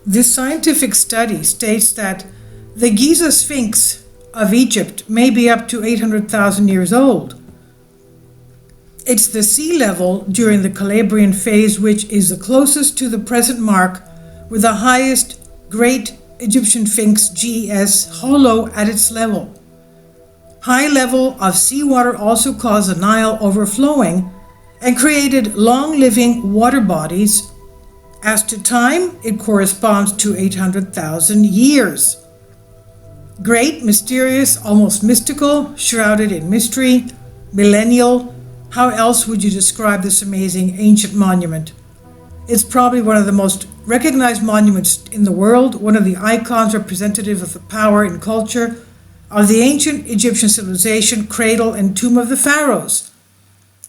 This scientific study states that the Giza Sphinx of Egypt may be up to 800,000 years old. It's the sea level during the Calabrian phase which is the closest to the present mark, with the highest Great Egyptian Sphinx GS hollow at its level. High level of seawater also caused the Nile overflowing and created long-living water bodies. As to time, it corresponds to 800,000 years. Great, mysterious, almost mystical, shrouded in mystery, millennial. How else would you describe this amazing ancient monument? It's probably one of the most recognized monuments in the world, one of the icons representative of the power and culture of the ancient Egyptian civilization, cradle and tomb of the pharaohs.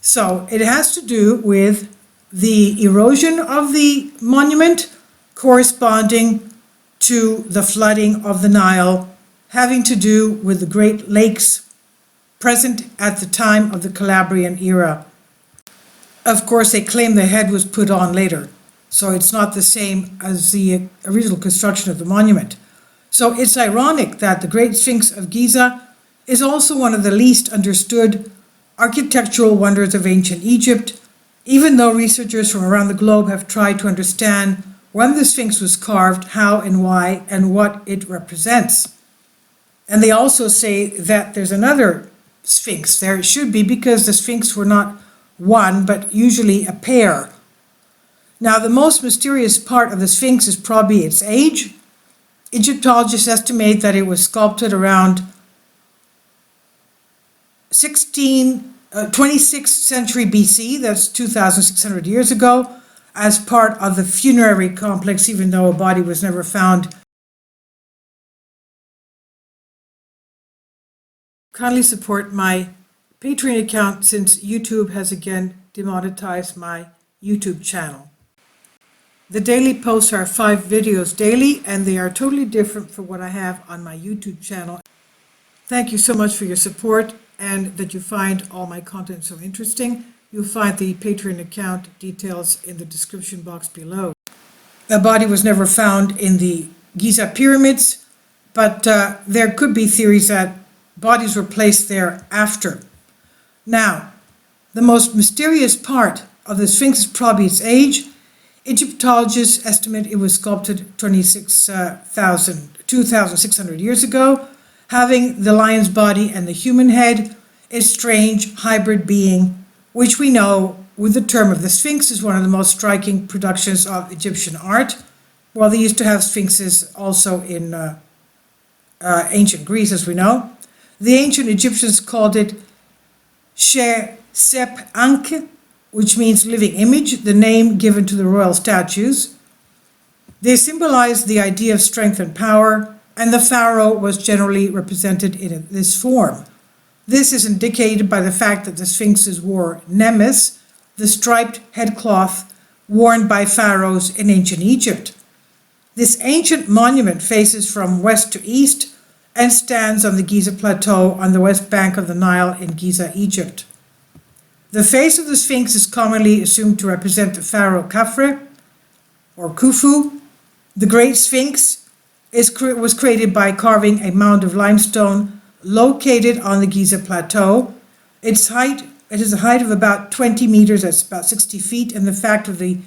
So it has to do with the erosion of the monument corresponding to the flooding of the Nile, having to do with the Great Lakes present at the time of the Calabrian era. Of course, they claim the head was put on later, so it's not the same as the original construction of the monument. So it's ironic that the Great Sphinx of Giza is also one of the least understood architectural wonders of ancient Egypt, even though researchers from around the globe have tried to understand when the Sphinx was carved, how and why, and what it represents. And they also say that there's another Sphinx. There should be, because the Sphinx were not one, but usually a pair. Now, the most mysterious part of the Sphinx is probably its age. Egyptologists estimate that it was sculpted around 26th century BC, that's 2,600 years ago, as part of the funerary complex, even though a body was never found. Kindly support my Patreon account since YouTube has again demonetized my YouTube channel. The daily posts are 5 videos daily, and they are totally different from what I have on my YouTube channel. Thank you so much for your support and that you find all my content so interesting. You'll find the Patreon account details in the description box below. The body was never found in the Giza pyramids, but there could be theories that bodies were placed there after. Now, the most mysterious part of the Sphinx is probably its age. Egyptologists estimate it was sculpted 2,600 years ago, having the lion's body and the human head, a strange hybrid being, which we know with the term of the Sphinx is one of the most striking productions of Egyptian art. Well, they used to have sphinxes also in ancient Greece, as we know. The ancient Egyptians called it Sep-Ankh, which means living image, the name given to the royal statues. They symbolized the idea of strength and power, and the pharaoh was generally represented in this form. This is indicated by the fact that the sphinxes wore nemes, the striped headcloth worn by pharaohs in ancient Egypt. This ancient monument faces from west to east and stands on the Giza Plateau on the west bank of the Nile in Giza, Egypt. The face of the Sphinx is commonly assumed to represent the pharaoh Khafre, or Khufu. The Great Sphinx was created by carving a mound of limestone located on the Giza Plateau. It is a height of about 20 meters, that's about 60 feet, and the fact of the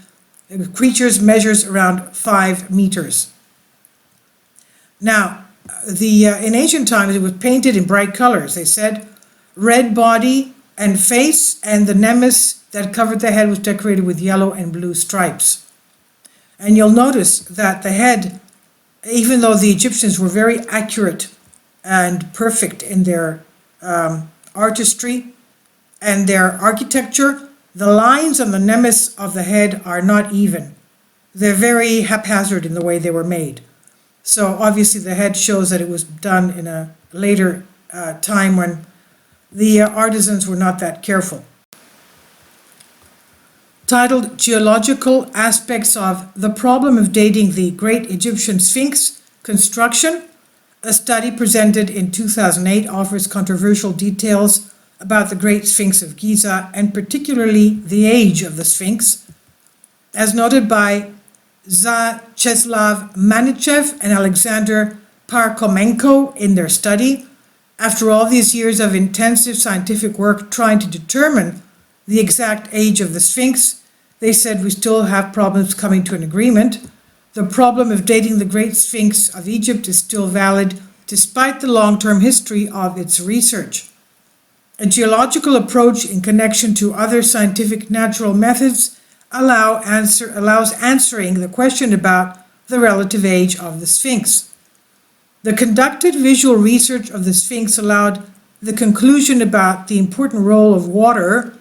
creatures measures around 5 meters. Now, in ancient times, it was painted in bright colors. They said red body and face, and the nemes that covered the head was decorated with yellow and blue stripes. And you'll notice that the head, even though the Egyptians were very accurate and perfect in their artistry and their architecture, the lines on the nemes of the head are not even. They're very haphazard in the way they were made. So obviously the head shows that it was done in a later time when the artisans were not that careful. titled Geological Aspects of the Problem of Dating the Great Egyptian Sphinx Construction. A study presented in 2008 offers controversial details about the Great Sphinx of Giza and particularly the age of the Sphinx. As noted by Vyacheslav Manichev and Alexander Parkhomenko in their study, after all these years of intensive scientific work trying to determine the exact age of the Sphinx, they said we still have problems coming to an agreement. The problem of dating the Great Sphinx of Egypt is still valid despite the long-term history of its research. A geological approach in connection to other scientific natural methods allows answering the question about the relative age of the Sphinx. The conducted visual research of the Sphinx allowed the conclusion about the important role of water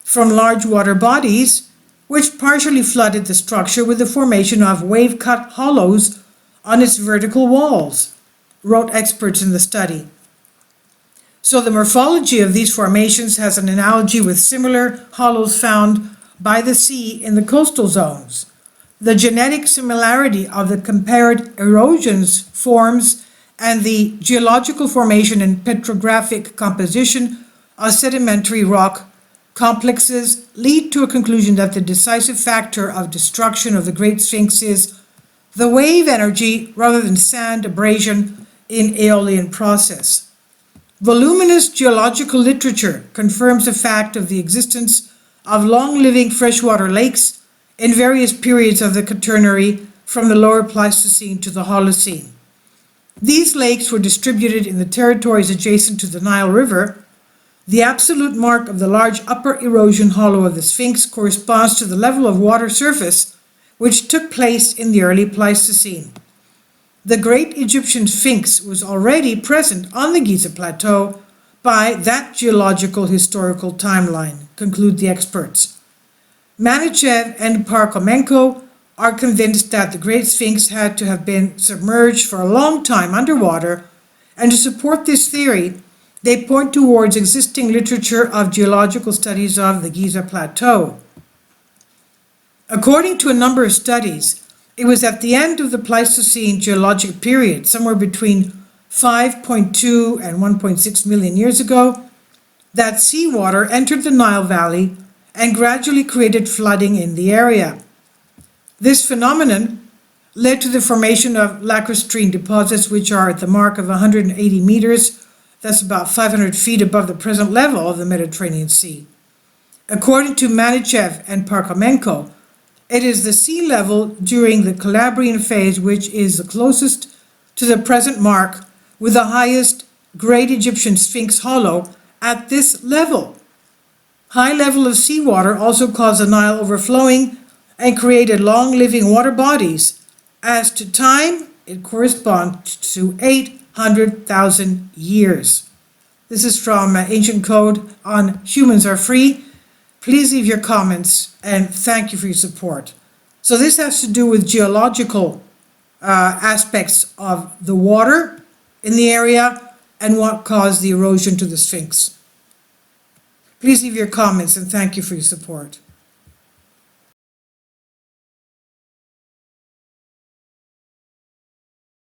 from large water bodies, which partially flooded the structure with the formation of wave-cut hollows on its vertical walls, wrote experts in the study. So the morphology of these formations has an analogy with similar hollows found by the sea in the coastal zones. The genetic similarity of the compared erosions, forms, and the geological formation and petrographic composition of sedimentary rock complexes lead to a conclusion that the decisive factor of destruction of the Great Sphinx is the wave energy rather than sand abrasion in aeolian process. Voluminous geological literature confirms the fact of the existence of long-living freshwater lakes in various periods of the Quaternary from the lower Pleistocene to the Holocene. These lakes were distributed in the territories adjacent to the Nile River. The absolute mark of the large upper erosion hollow of the Sphinx corresponds to the level of water surface which took place in the early Pleistocene. The great Egyptian Sphinx was already present on the Giza Plateau by that geological historical timeline, conclude the experts. Manichev and Parkhomenko are convinced that the Great Sphinx had to have been submerged for a long time underwater, and to support this theory, they point towards existing literature of geological studies of the Giza Plateau. According to a number of studies, it was at the end of the Pleistocene geologic period, somewhere between 5.2 and 1.6 million years ago, that seawater entered the Nile Valley and gradually created flooding in the area. This phenomenon led to the formation of lacustrine deposits, which are at the mark of 180 meters, that's about 500 feet above the present level of the Mediterranean Sea. According to Manichev and Parkhomenko, it is the sea level during the Calabrian phase which is the closest to the present mark, with the highest Great Egyptian Sphinx hollow at this level. High level of seawater also caused the Nile overflowing and created long-living water bodies. As to time, it corresponds to 800,000 years. This is from Ancient Code on Humans Are Free. Please leave your comments and thank you for your support. So this has to do with geological aspects of the water in the area and what caused the erosion to the Sphinx. Please leave your comments and thank you for your support.